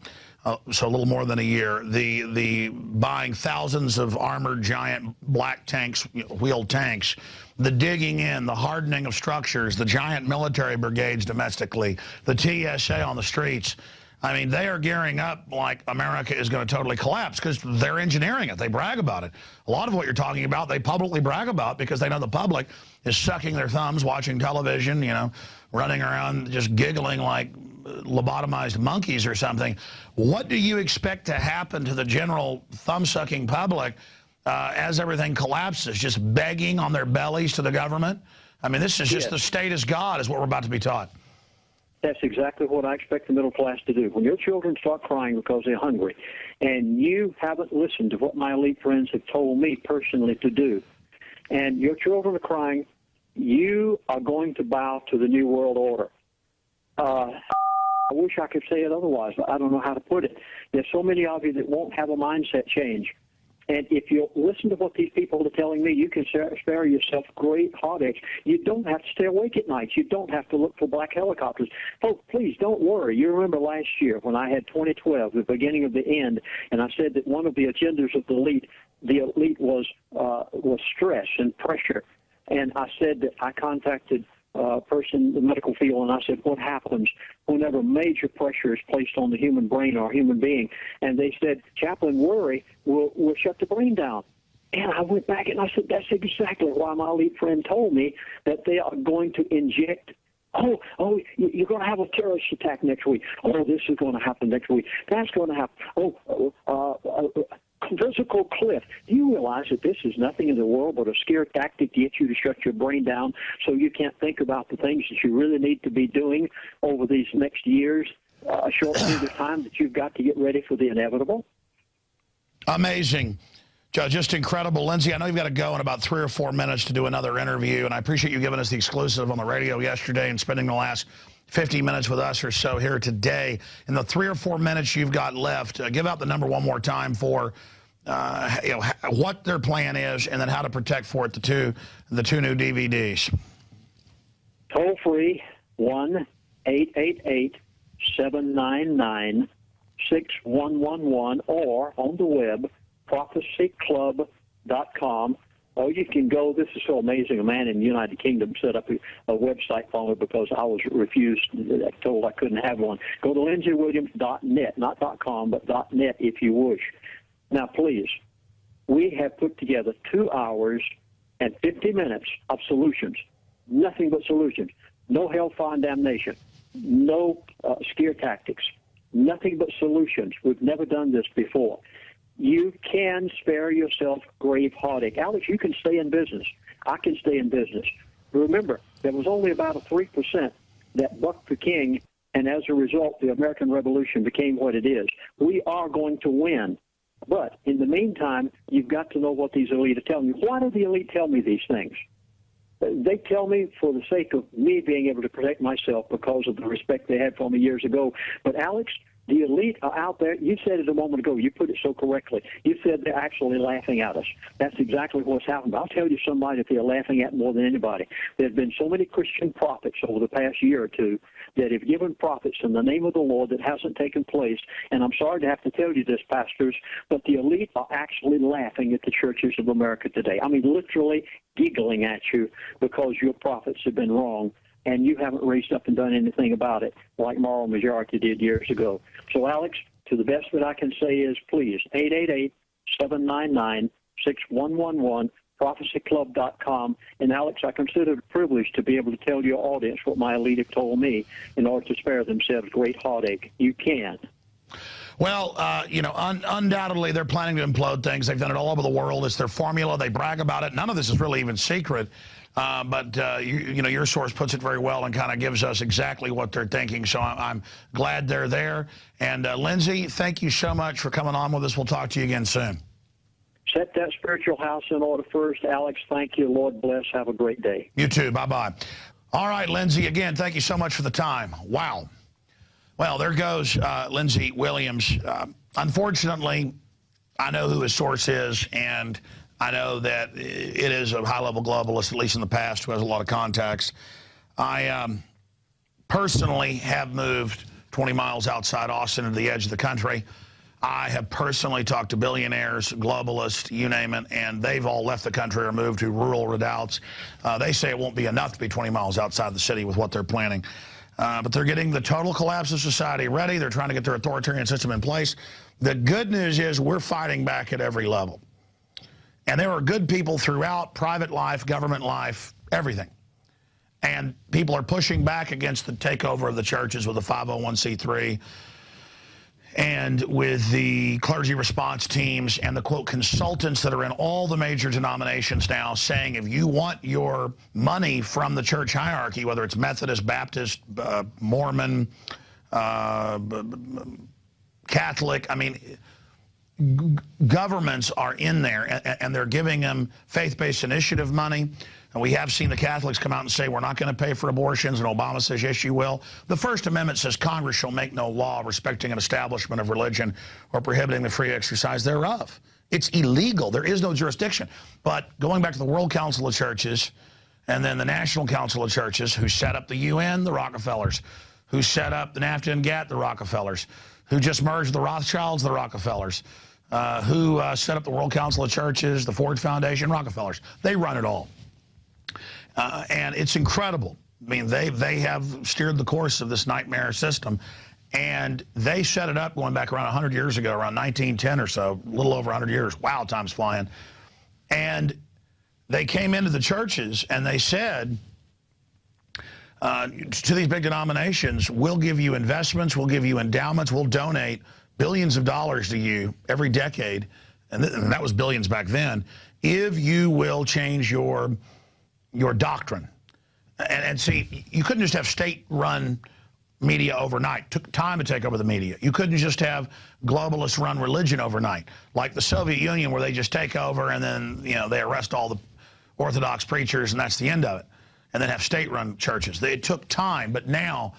so a little more than a year, the buying thousands of armored giant black tanks, wheeled tanks, the digging in, the hardening of structures, the giant military brigades domestically, the TSA on the streets. I mean, they are gearing up like America is going to totally collapse because they're engineering it. They brag about it. A lot of what you're talking about, they publicly brag about because they know the public is sucking their thumbs, watching television, you know, running around just giggling like lobotomized monkeys or something. What do you expect to happen to the general thumb-sucking public as everything collapses, just begging on their bellies to the government? I mean, this is just the state is God is what we're about to be taught. That's exactly what I expect the middle class to do. When your children start crying because they're hungry, and you haven't listened to what my elite friends have told me personally to do, and your children are crying, you are going to bow to the New World Order. I wish I could say it otherwise, but I don't know how to put it. There's so many of you that won't have a mindset change. And if you listen to what these people are telling me, you can spare yourself great heartaches. You don't have to stay awake at night. You don't have to look for black helicopters. Folks, please don't worry. You remember last year when I had 2012, the beginning of the end, and I said that one of the agendas of the elite was stress and pressure. And I said that I contacted a person in the medical field, and I said, what happens whenever major pressure is placed on the human brain or human being? And they said, Chaplain, worry will shut the brain down. And I went back and I said, that's exactly why my elite friend told me that they are going to inject. Oh, you're going to have a terrorist attack next week. Oh, this is going to happen next week. That's going to happen. Physical cliff. Do you realize that this is nothing in the world but a scare tactic to get you to shut your brain down so you can't think about the things that you really need to be doing over these next years, a short period of time that you've got to get ready for the inevitable? Amazing. Just incredible. Lindsey, I know you've got to go in about 3 or 4 minutes to do another interview, and I appreciate you giving us the exclusive on the radio yesterday and spending the last 50 minutes with us or so here today. In the 3 or 4 minutes you've got left, give out the number one more time for what their plan is and then how to protect for it, the two new DVDs. Toll free, 1-888-799-6111, or on the web, prophecyclub.com. Or you can go, this is so amazing, a man in the United Kingdom set up a website for me because I was refused, told I couldn't have one. Go to lindseywilliams.net, not .com, but .net if you wish. Now, please, we have put together 2 hours and 50 minutes of solutions, nothing but solutions. No hellfire and damnation, no scare tactics, nothing but solutions. We've never done this before. You can spare yourself grave heartache. Alex, you can stay in business. I can stay in business. Remember, there was only about a 3% that bucked the king, and as a result, the American Revolution became what it is. We are going to win. But in the meantime, you've got to know what these elite are telling you. Why do the elite tell me these things? They tell me for the sake of me being able to protect myself because of the respect they had for me years ago. But, Alex, the elite are out there. You said it a moment ago. You put it so correctly. You said they're actually laughing at us. That's exactly what's happened. I'll tell you somebody that they're laughing at more than anybody. There have been so many Christian prophets over the past year or two that have given prophets in the name of the Lord that hasn't taken place. And I'm sorry to have to tell you this, pastors, but the elite are actually laughing at the churches of America today. I mean, literally giggling at you because your prophets have been wrong, and you haven't raised up and done anything about it like moral majority did years ago. So, Alex, to the best that I can say is, please, 888-799-6111, prophecyclub.com. And, Alex, I consider it a privilege to be able to tell your audience what my elite have told me in order to spare themselves great heartache. You can. Well, undoubtedly they're planning to implode things. They've done it all over the world. It's their formula. They brag about it. None of this is really even secret. But your source puts it very well and kind of gives us exactly what they're thinking. So I'm glad they're there. And Lindsey, thank you so much for coming on with us. We'll talk to you again soon. Set that spiritual house in order first. Alex, thank you. Lord bless. Have a great day. You too. Bye-bye. All right, Lindsey, again, thank you so much for the time. Wow. Well, there goes Lindsey Williams. Unfortunately, I know who his source is, and I know that it is a high-level globalist, at least in the past, who has a lot of contacts. I personally have moved 20 miles outside Austin to the edge of the country. I have personally talked to billionaires, globalists, you name it, and they've all left the country or moved to rural redoubts. They say it won't be enough to be 20 miles outside the city with what they're planning. But they're getting the total collapse of society ready. They're trying to get their authoritarian system in place. The good news is we're fighting back at every level. And there are good people throughout private life, government life, everything. And people are pushing back against the takeover of the churches with the 501c3 and with the clergy response teams and the, quote, consultants that are in all the major denominations now saying if you want your money from the church hierarchy, whether it's Methodist, Baptist, Mormon, Catholic, I mean, governments are in there, and they're giving them faith-based initiative money. And we have seen the Catholics come out and say, we're not going to pay for abortions, and Obama says, yes, you will. The First Amendment says Congress shall make no law respecting an establishment of religion or prohibiting the free exercise thereof. It's illegal. There is no jurisdiction. But going back to the World Council of Churches and then the National Council of Churches, who set up the UN, the Rockefellers, who set up the NAFTA and GATT, the Rockefellers, who just merged the Rothschilds, the Rockefellers, who set up the World Council of Churches, the Ford Foundation, Rockefellers. They run it all. And it's incredible. I mean, they have steered the course of this nightmare system, and they set it up going back around 100 years ago, around 1910 or so, a little over 100 years. Wow, time's flying. And they came into the churches and they said to these big denominations, we'll give you investments, we'll give you endowments, we'll donate billions of dollars to you every decade, and that was billions back then, if you will change your doctrine. And see, you couldn't just have state-run media overnight. It took time to take over the media. You couldn't just have globalist-run religion overnight, like the Soviet Union, where they just take over and then, you know, they arrest all the Orthodox preachers and that's the end of it, and then have state-run churches. It took time, but now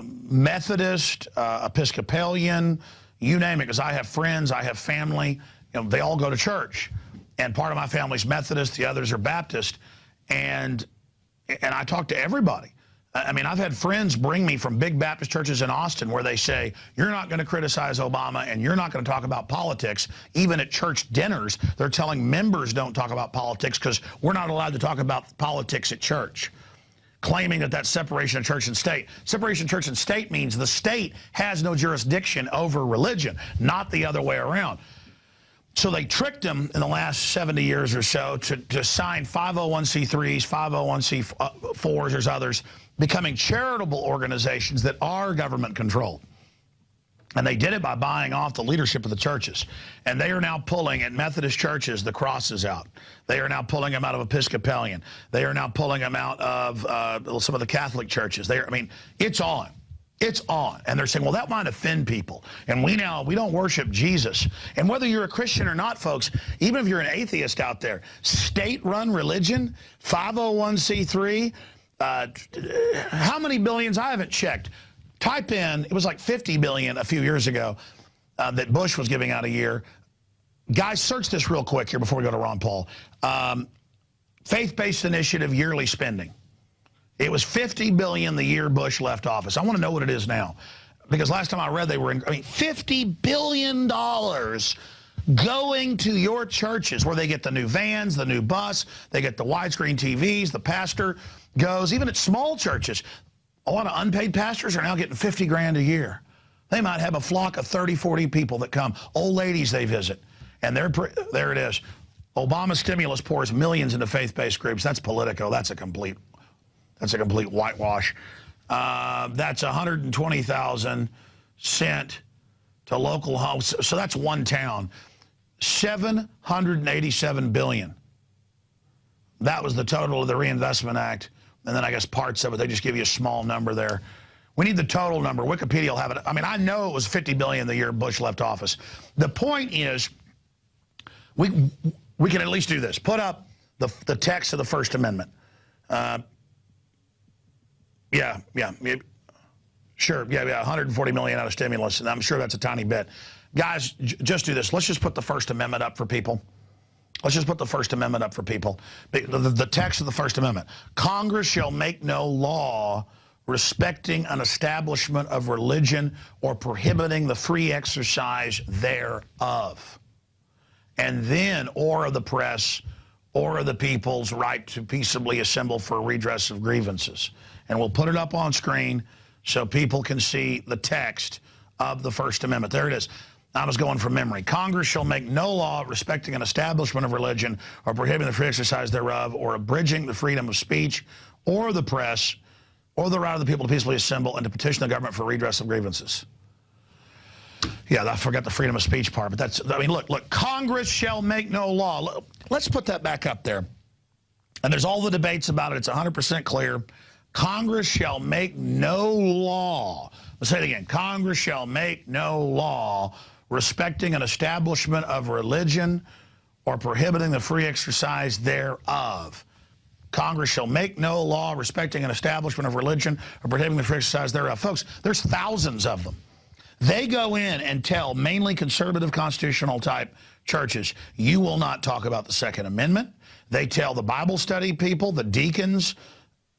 Methodist, Episcopalian, you name it, because I have friends, I have family, you know, they all go to church. And part of my family's Methodist, the others are Baptist. And I talk to everybody. I mean, I've had friends bring me from big Baptist churches in Austin where they say, you're not going to criticize Obama and you're not going to talk about politics. Even at church dinners, they're telling members don't talk about politics because we're not allowed to talk about politics at church, claiming that that's separation of church and state. Separation of church and state means the state has no jurisdiction over religion, not the other way around. So they tricked them in the last 70 years or so to sign 501c3s, 501c4s, there's others, becoming charitable organizations that are government-controlled. And they did it by buying off the leadership of the churches. And they are now pulling, at Methodist churches, the crosses out. They are now pulling them out of Episcopalian. They are now pulling them out of some of the Catholic churches. I mean, it's on. It's on. And they're saying, well, that might offend people. And we don't worship Jesus. And whether you're a Christian or not, folks, even if you're an atheist out there, state-run religion, 501c3, how many billions? I haven't checked. Type in, it was like 50 billion a few years ago that Bush was giving out a year. Guys, search this real quick here before we go to Ron Paul. Faith-based initiative yearly spending. It was $50 billion the year Bush left office. I want to know what it is now, because last time I read they were in, I mean, $50 billion going to your churches where they get the new vans, the new bus, they get the widescreen TVs, the pastor goes, even at small churches. A lot of unpaid pastors are now getting 50 grand a year. They might have a flock of 30, 40 people that come, old ladies they visit, and there it is. Obama stimulus pours millions into faith-based groups. That's Politico. That's a complete whitewash. That's 120,000 sent to local homes. So that's one town. 787 billion. That was the total of the Reinvestment Act. And then I guess parts of it, they just give you a small number there. We need the total number. Wikipedia will have it. I mean, I know it was 50 billion the year Bush left office. The point is, we can at least do this. Put up the text of the First Amendment. Sure, 140 million out of stimulus, and I'm sure that's a tiny bit. Guys, just do this. Let's just put the First Amendment up for people. Let's just put the First Amendment up for people. The text of the First Amendment. Congress shall make no law respecting an establishment of religion or prohibiting the free exercise thereof. And then, or of the press, or of the people's right to peaceably assemble for redress of grievances. And we'll put it up on screen so people can see the text of the First Amendment. There it is. I was going from memory. Congress shall make no law respecting an establishment of religion or prohibiting the free exercise thereof or abridging the freedom of speech or the press or the right of the people to peacefully assemble and to petition the government for redress of grievances. Yeah, I forgot the freedom of speech part, but that's, I mean, look, Congress shall make no law. Let's put that back up there. And there's all the debates about it. It's 100% clear. Congress shall make no law. Let's say it again. Congress shall make no law respecting an establishment of religion or prohibiting the free exercise thereof. Congress shall make no law respecting an establishment of religion or prohibiting the free exercise thereof. Folks, there's thousands of them. They go in and tell mainly conservative constitutional type churches, you will not talk about the Second Amendment. They tell the Bible study people, the deacons,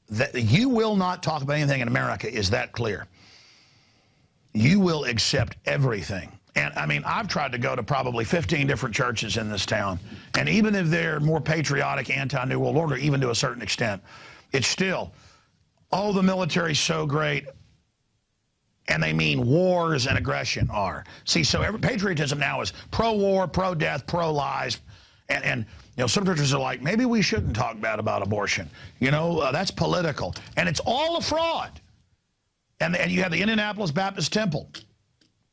that you will not talk about anything in America is that clear. You will accept everything. And, I mean, I've tried to go to probably 15 different churches in this town. And even if they're more patriotic, anti-New World Order, even to a certain extent, it's still, oh, the military's so great. And they mean wars and aggression are. See, so patriotism now is pro-war, pro-death, pro-lies. And you know, some churches are like, maybe we shouldn't talk bad about abortion. You know, that's political. And it's all a fraud. And you have the Indianapolis Baptist Temple.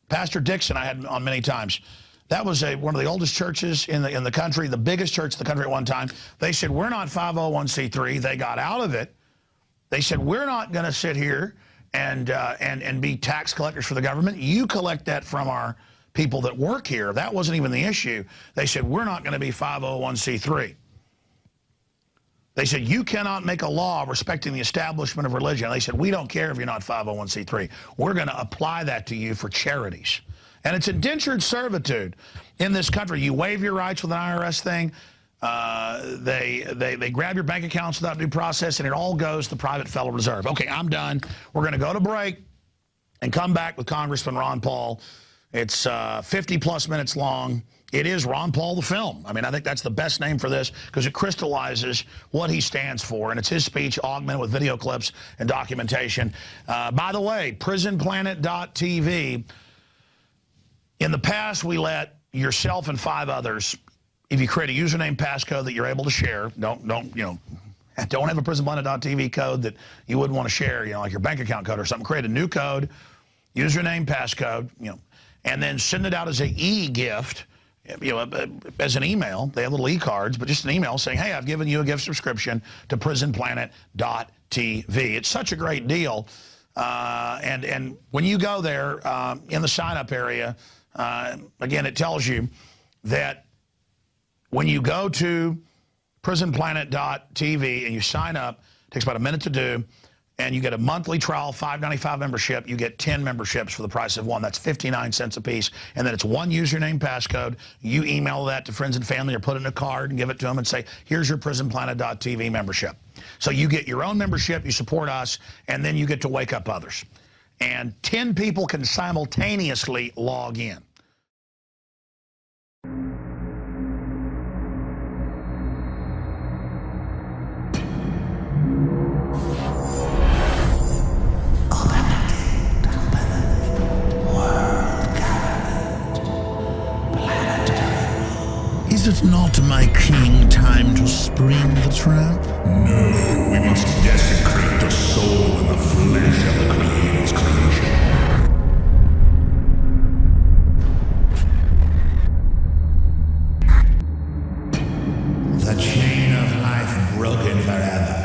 Pastor Dixon I had on many times. That was one of the oldest churches in the country, the biggest church in the country at one time. They said, we're not 501c3. They got out of it. They said, we're not going to sit here and be tax collectors for the government. You collect that from our people that work here. That wasn't even the issue. They said, we're not going to be 501c3. They said, you cannot make a law respecting the establishment of religion. They said, we don't care if you're not 501c3. We're going to apply that to you for charities. And it's indentured servitude in this country. You waive your rights with an IRS thing. They grab your bank accounts without due process, and it all goes to the private Federal Reserve. Okay, I'm done. We're going to go to break and come back with Congressman Ron Paul. It's 50-plus minutes long. It is Ron Paul the film. I mean, I think that's the best name for this because it crystallizes what he stands for, and it's his speech augmented with video clips and documentation. By the way, prisonplanet.tv, in the past, we let yourself and 5 others, if you create a username passcode that you're able to share, don't have a prisonplanet.tv code that you wouldn't want to share, like your bank account code or something. Create a new code, username, passcode, and then send it out as an e-gift, as an email. They have little e-cards, but just an email saying, hey, I've given you a gift subscription to prisonplanet.tv. It's such a great deal. And when you go there in the sign-up area, again, it tells you that when you go to prisonplanet.tv and you sign up, it takes about a minute to do, and you get a monthly trial, $5.95 membership. You get 10 memberships for the price of one. That's 59 cents a piece. And then it's one username passcode. You email that to friends and family or put it in a card and give it to them and say, here's your prisonplanet.tv membership. So you get your own membership, you support us, and then you get to wake up others. And 10 people can simultaneously log in. Is it not, my king, time to spring the trap? No, we must desecrate the soul and the flesh of the Creator's creation. The chain of life broken forever.